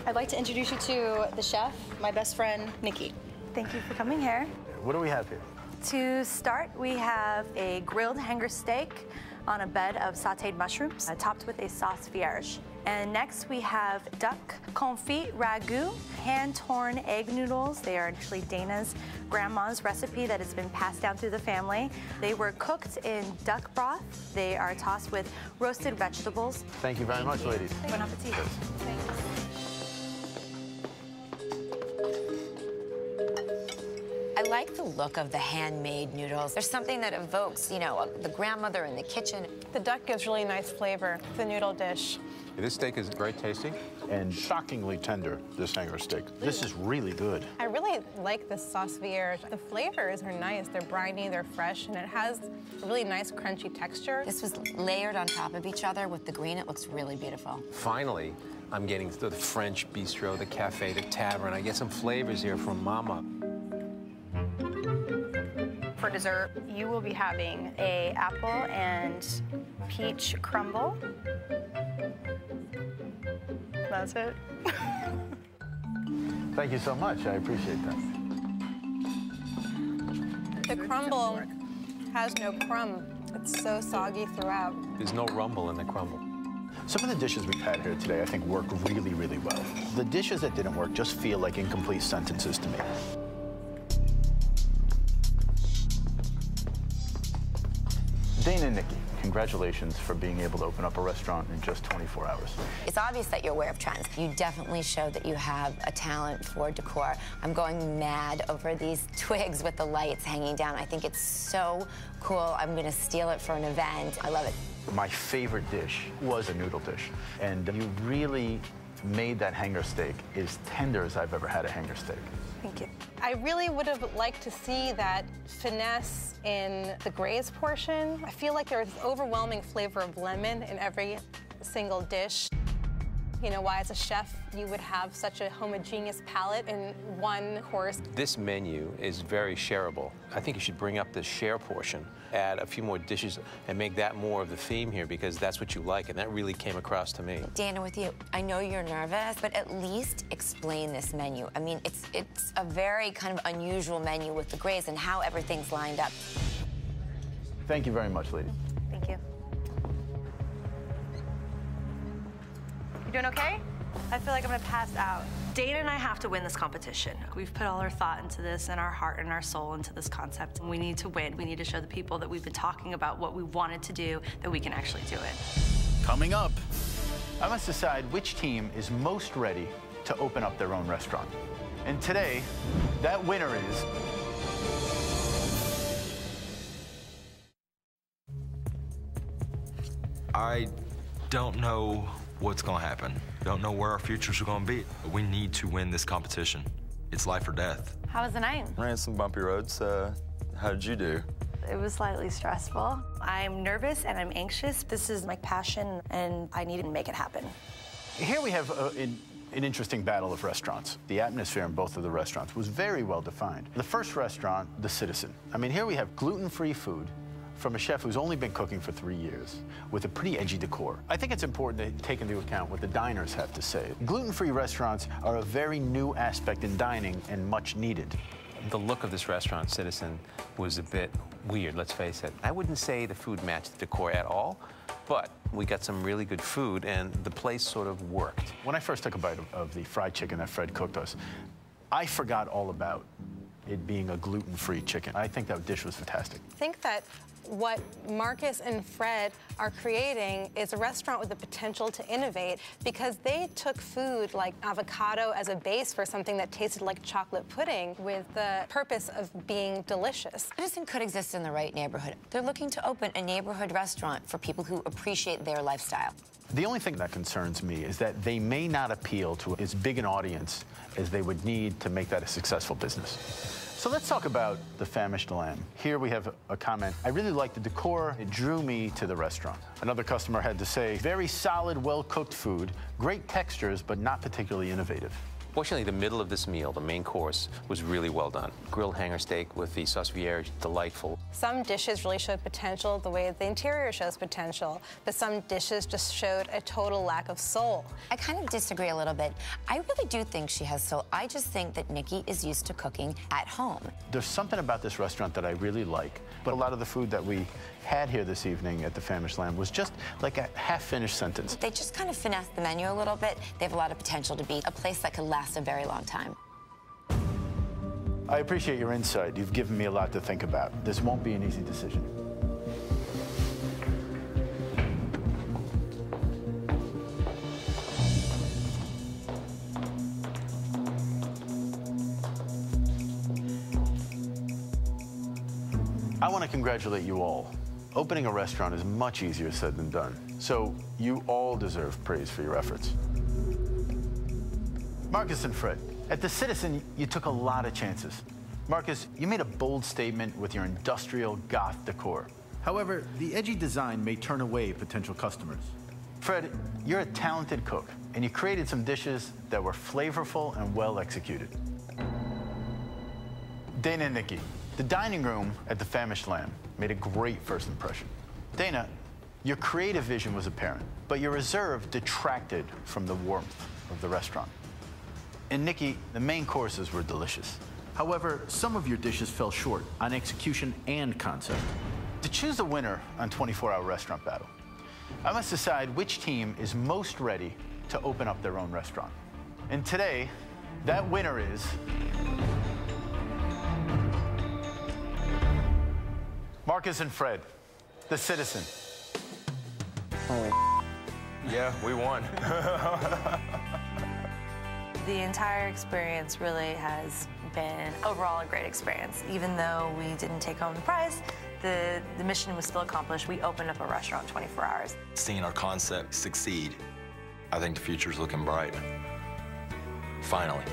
I'd like to introduce you to the chef, my best friend, Nikki. Thank you for coming here. What do we have here? To start, we have a grilled hanger steak on a bed of sautéed mushrooms, topped with a sauce vierge. And next we have duck confit ragu, hand-torn egg noodles. They are actually Dana's grandma's recipe that has been passed down through the family. They were cooked in duck broth. They are tossed with roasted vegetables. Thank you very much, ladies. Bon appetit. Thanks. I like the look of the handmade noodles. There's something that evokes, you know, the grandmother in the kitchen. The duck gives really nice flavor to the noodle dish. This steak is very tasty and shockingly tender, this hanger steak. This is really good. I really like this sauce vierge. The flavors are nice. They're briny, they're fresh, and it has a really nice crunchy texture. This was layered on top of each other with the green. It looks really beautiful. Finally, I'm getting to the French bistro, the cafe, the tavern. I get some flavors here from Mama. For dessert, you will be having a apple and peach crumble. That's it. Thank you so much. I appreciate that. The crumble has no crumb. It's so soggy throughout. There's no rumble in the crumble. Some of the dishes we've had here today, I think, work really, really well. The dishes that didn't work just feel like incomplete sentences to me. Dana and Nikki, congratulations for being able to open up a restaurant in just 24 hours. It's obvious that you're aware of trends. You definitely show that you have a talent for decor. I'm going mad over these twigs with the lights hanging down. I think it's so cool. I'm gonna steal it for an event. I love it. My favorite dish was a noodle dish, and you really made that hanger steak as tender as I've ever had a hanger steak. Thank you. I really would have liked to see that finesse in the glaze portion. I feel like there's overwhelming flavor of lemon in every single dish. You know, why as a chef you would have such a homogeneous palette in one course. This menu is very shareable. I think you should bring up the share portion, add a few more dishes, and make that more of the theme here, because that's what you like, and that really came across to me. Dana, with you, I know you're nervous, but at least explain this menu. I mean, it's a very kind of unusual menu with the grays and how everything's lined up. Thank you very much, ladies. Thank you. You doing okay? I feel like I'm gonna pass out. Dana and I have to win this competition. We've put all our thought into this and our heart and our soul into this concept. We need to win. We need to show the people that we've been talking about what we wanted to do, that we can actually do it. Coming up, I must decide which team is most ready to open up their own restaurant. And today, that winner is... I don't know what's gonna happen. Don't know where our futures are gonna be. But we need to win this competition. It's life or death. How was the night? Ran some bumpy roads. How did you do? It was slightly stressful. I'm nervous and I'm anxious. This is my passion and I need to make it happen. Here we have an interesting battle of restaurants. The atmosphere in both of the restaurants was very well defined. The first restaurant, The Citizen. I mean, here we have gluten-free food from a chef who's only been cooking for 3 years with a pretty edgy decor. I think it's important to take into account what the diners have to say. Gluten-free restaurants are a very new aspect in dining and much needed. The look of this restaurant, Citizen, was a bit weird, let's face it. I wouldn't say the food matched the decor at all, but we got some really good food and the place sort of worked. When I first took a bite of the fried chicken that Fred cooked us, I forgot all about it being a gluten-free chicken. I think that dish was fantastic. I think that what Marcus and Fred are creating is a restaurant with the potential to innovate, because they took food like avocado as a base for something that tasted like chocolate pudding with the purpose of being delicious. Citizen could exist in the right neighborhood. They're looking to open a neighborhood restaurant for people who appreciate their lifestyle. The only thing that concerns me is that they may not appeal to as big an audience as they would need to make that a successful business. So let's talk about the famished lamb. Here we have a comment. I really liked the decor. It drew me to the restaurant. Another customer had to say, very solid, well-cooked food, great textures, but not particularly innovative. Fortunately, the middle of this meal, the main course, was really well done. Grilled hanger steak with the sauce vierge, delightful. Some dishes really showed potential the way the interior shows potential, but some dishes just showed a total lack of soul. I kind of disagree a little bit. I really do think she has soul. I just think that Nikki is used to cooking at home. There's something about this restaurant that I really like, but a lot of the food that we had here this evening at the Famished Lamb was just like a half-finished sentence. They just kind of finessed the menu a little bit. They have a lot of potential to be a place that could last a very long time. I appreciate your insight. You've given me a lot to think about. This won't be an easy decision. I want to congratulate you all. Opening a restaurant is much easier said than done, so you all deserve praise for your efforts. Marcus and Fred, at the Citizen, you took a lot of chances. Marcus, you made a bold statement with your industrial goth decor. However, the edgy design may turn away potential customers. Fred, you're a talented cook, and you created some dishes that were flavorful and well executed. Dana and Nikki, the dining room at the Famished Lamb made a great first impression. Dana, your creative vision was apparent, but your reserve detracted from the warmth of the restaurant. And Nikki, the main courses were delicious. However, some of your dishes fell short on execution and concept. To choose the winner on 24-Hour Restaurant Battle, I must decide which team is most ready to open up their own restaurant. And today, that winner is... Marcus and Fred, the Citizen. Yeah, we won. The entire experience really has been overall a great experience. Even though we didn't take home the prize, the mission was still accomplished. We opened up a restaurant 24 hours. Seeing our concept succeed, I think the future's looking bright. Finally.